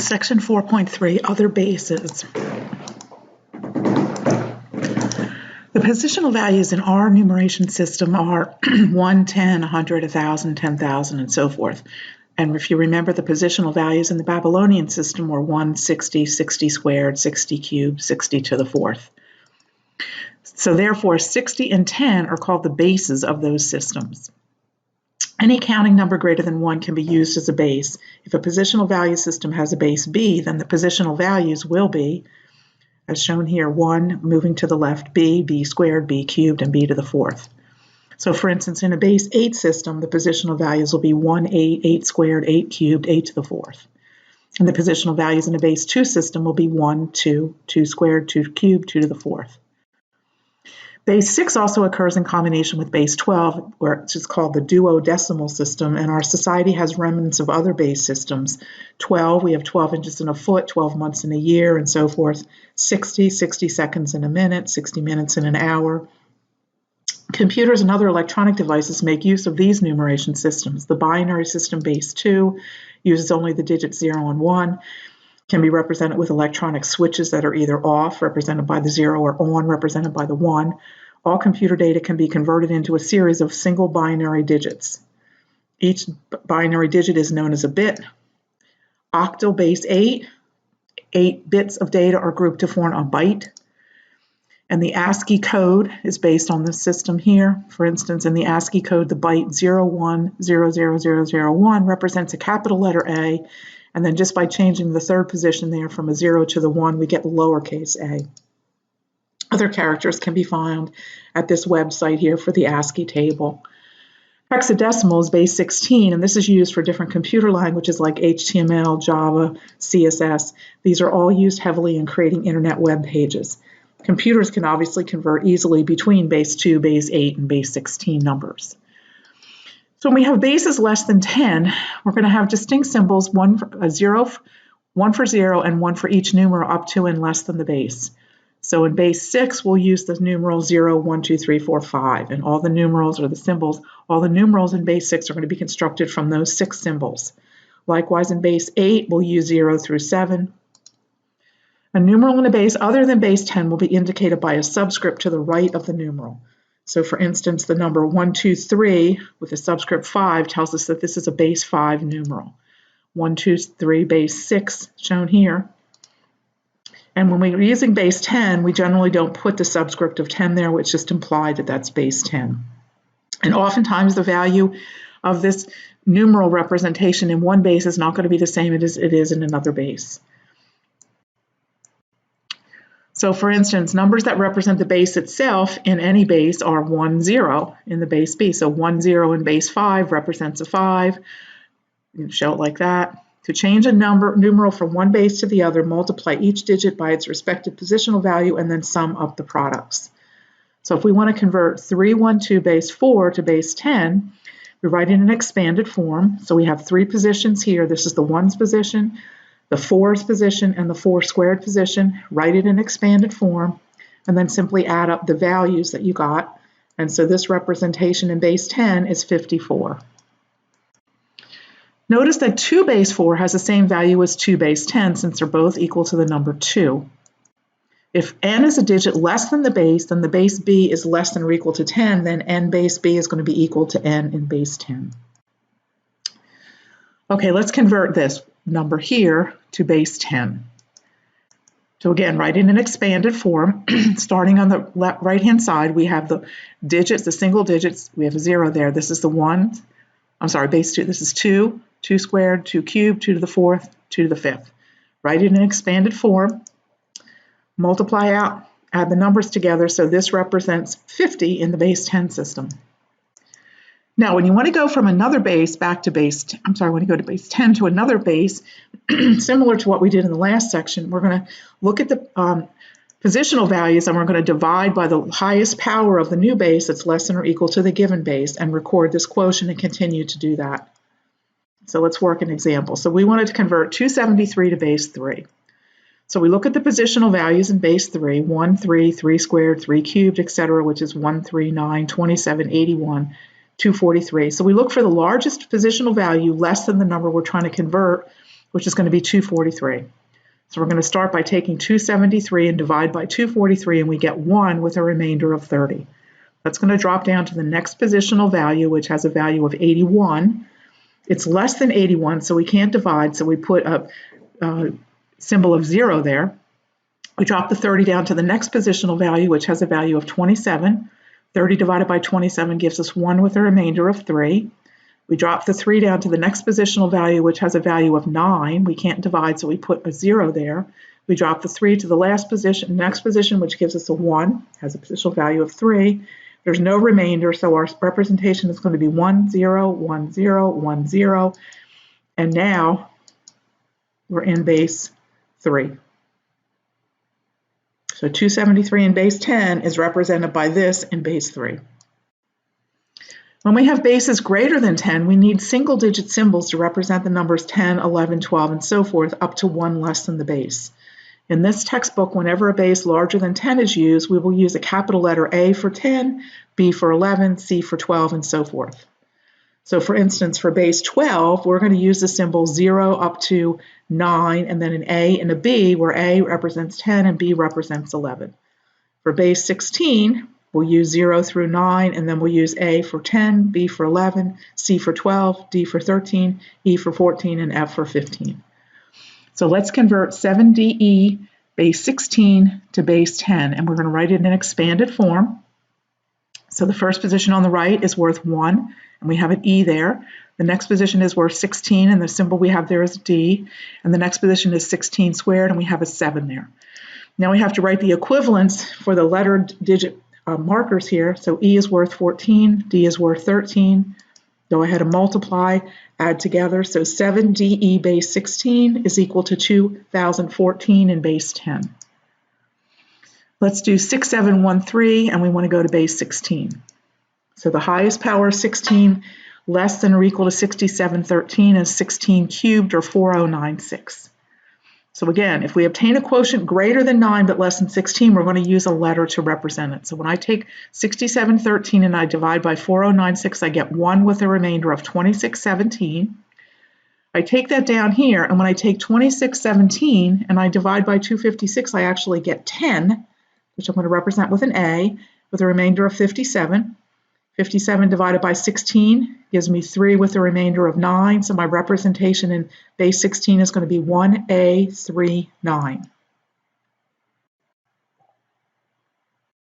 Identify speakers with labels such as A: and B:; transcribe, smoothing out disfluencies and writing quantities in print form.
A: Section 4.3, Other Bases. The positional values in our numeration system are 1, 10, 100, 1,000, 10,000, and so forth. And if you remember, the positional values in the Babylonian system were 1, 60, 60 squared, 60 cubed, 60 to the fourth. So therefore, 60 and 10 are called the bases of those systems. Any counting number greater than 1 can be used as a base. If a positional value system has a base b, then the positional values will be, as shown here, 1 moving to the left, b squared, b cubed, and b to the fourth. So for instance, in a base 8 system, the positional values will be 1, 8, 8 squared, 8 cubed, 8 to the fourth. And the positional values in a base 2 system will be 1, 2, 2 squared, 2 cubed, 2 to the fourth. Base 6 also occurs in combination with base 12, which is called the duodecimal system, and our society has remnants of other base systems. 12, we have 12 inches in a foot, 12 months in a year, and so forth. 60, 60 seconds in a minute, 60 minutes in an hour. Computers and other electronic devices make use of these numeration systems. The binary system, base 2, uses only the digits 0 and 1, can be represented with electronic switches that are either off, represented by the 0, or on, represented by the 1. All computer data can be converted into a series of single binary digits. Each binary digit is known as a bit. Octal base 8, 8 bits of data are grouped to form a byte. And the ASCII code is based on this system here. For instance, in the ASCII code, the byte 01000001 represents a capital letter A, and then just by changing the third position there from a 0 to the 1, we get the lowercase a. Other characters can be found at this website here for the ASCII table. Hexadecimal is base 16, and this is used for different computer languages like HTML, Java, CSS. These are all used heavily in creating internet web pages. Computers can obviously convert easily between base 2, base 8, and base 16 numbers. So when we have bases less than 10, we're going to have distinct symbols, one for 0 and one for each numeral up to and less than the base. So in base 6, we'll use the numeral 0, 1, 2, 3, 4, 5, and all the numerals or the symbols, all the numerals in base 6 are going to be constructed from those 6 symbols. Likewise, in base 8, we'll use 0 through 7. A numeral in a base other than base 10 will be indicated by a subscript to the right of the numeral. So for instance, the number 123 with a subscript 5 tells us that this is a base 5 numeral. 123 base 6 shown here. And when we're using base 10, we generally don't put the subscript of 10 there, which just implies that that's base 10. And oftentimes the value of this numeral representation in one base is not going to be the same as it is in another base. So for instance, numbers that represent the base itself in any base are 1, 0 in the base B. So 1, 0 in base 5 represents a 5. You can show it like that. To change a numeral from one base to the other, multiply each digit by its respective positional value and then sum up the products. So if we want to convert 312 base 4 to base 10, we write in an expanded form. So we have 3 positions here. This is the 1's position, the 4's position, and the 4 squared position. Write it in expanded form, and then simply add up the values that you got. And so this representation in base 10 is 54. Notice that 2 base 4 has the same value as 2 base 10 since they're both equal to the number 2. If n is a digit less than the base, then the base b is less than or equal to 10, then n base b is going to be equal to n in base 10. Okay, let's convert this number here to base 10. So again, write in an expanded form. Starting on the right-hand side, we have the digits, the single digits. We have a 0 there. This is the 1. I'm sorry, base 2. This is 2, 2 squared, 2 cubed, 2 to the 4th, 2 to the 5th. Write it in an expanded form. Multiply out, add the numbers together. So this represents 50 in the base 10 system. Now, when you want to go from another base back to base, when you go to base 10 to another base, similar to what we did in the last section, we're going to look at the positional values and we're going to divide by the highest power of the new base that's less than or equal to the given base and record this quotient and continue to do that. So let's work an example. So we wanted to convert 273 to base 3. So we look at the positional values in base 3, 1, 3, 3 squared, 3 cubed, etc., which is 1, 3, 9, 27, 81, 243. So we look for the largest positional value less than the number we're trying to convert, which is going to be 243. So we're going to start by taking 273 and divide by 243, and we get 1 with a remainder of 30. That's going to drop down to the next positional value, which has a value of 81. It's less than 81, so we can't divide, so we put a symbol of 0 there. We drop the 30 down to the next positional value, which has a value of 27. 30 divided by 27 gives us 1 with a remainder of 3. We drop the 3 down to the next positional value, which has a value of 9. We can't divide, so we put a 0 there. We drop the 3 to the next position, which gives us a 1, has a positional value of 3. There's no remainder, so our representation is going to be 1, 0, 1, 0, 1, 0. And now we're in base 3. So 273 in base 10 is represented by this in base 3. When we have bases greater than 10, we need single-digit symbols to represent the numbers 10, 11, 12, and so forth up to 1 less than the base. In this textbook, whenever a base larger than 10 is used, we will use a capital letter A for 10, B for 11, C for 12, and so forth. So for instance, for base 12, we're going to use the symbol 0 up to 9, and then an A and a B, where A represents 10 and B represents 11. For base 16, we'll use 0 through 9, and then we'll use A for 10, B for 11, C for 12, D for 13, E for 14, and F for 15. So let's convert 7DE base 16 to base 10, and we're going to write it in expanded form. So the first position on the right is worth 1, and we have an E there. The next position is worth 16, and the symbol we have there is D. And the next position is 16 squared, and we have a 7 there. Now we have to write the equivalents for the letter digit markers here. So E is worth 14, D is worth 13. Go ahead and multiply, add together. So 7DE base 16 is equal to 2014 in base 10. Let's do 6713, and we want to go to base 16. So the highest power of 16 less than or equal to 6713 is 16 cubed, or 4096. So again, if we obtain a quotient greater than 9 but less than 16, we're going to use a letter to represent it. So when I take 6713 and I divide by 4096, I get 1 with a remainder of 2617. I take that down here, and when I take 2617 and I divide by 256, I actually get 10, which I'm going to represent with an A, with a remainder of 57. 57 divided by 16 gives me 3 with a remainder of 9, so my representation in base 16 is going to be 1A39.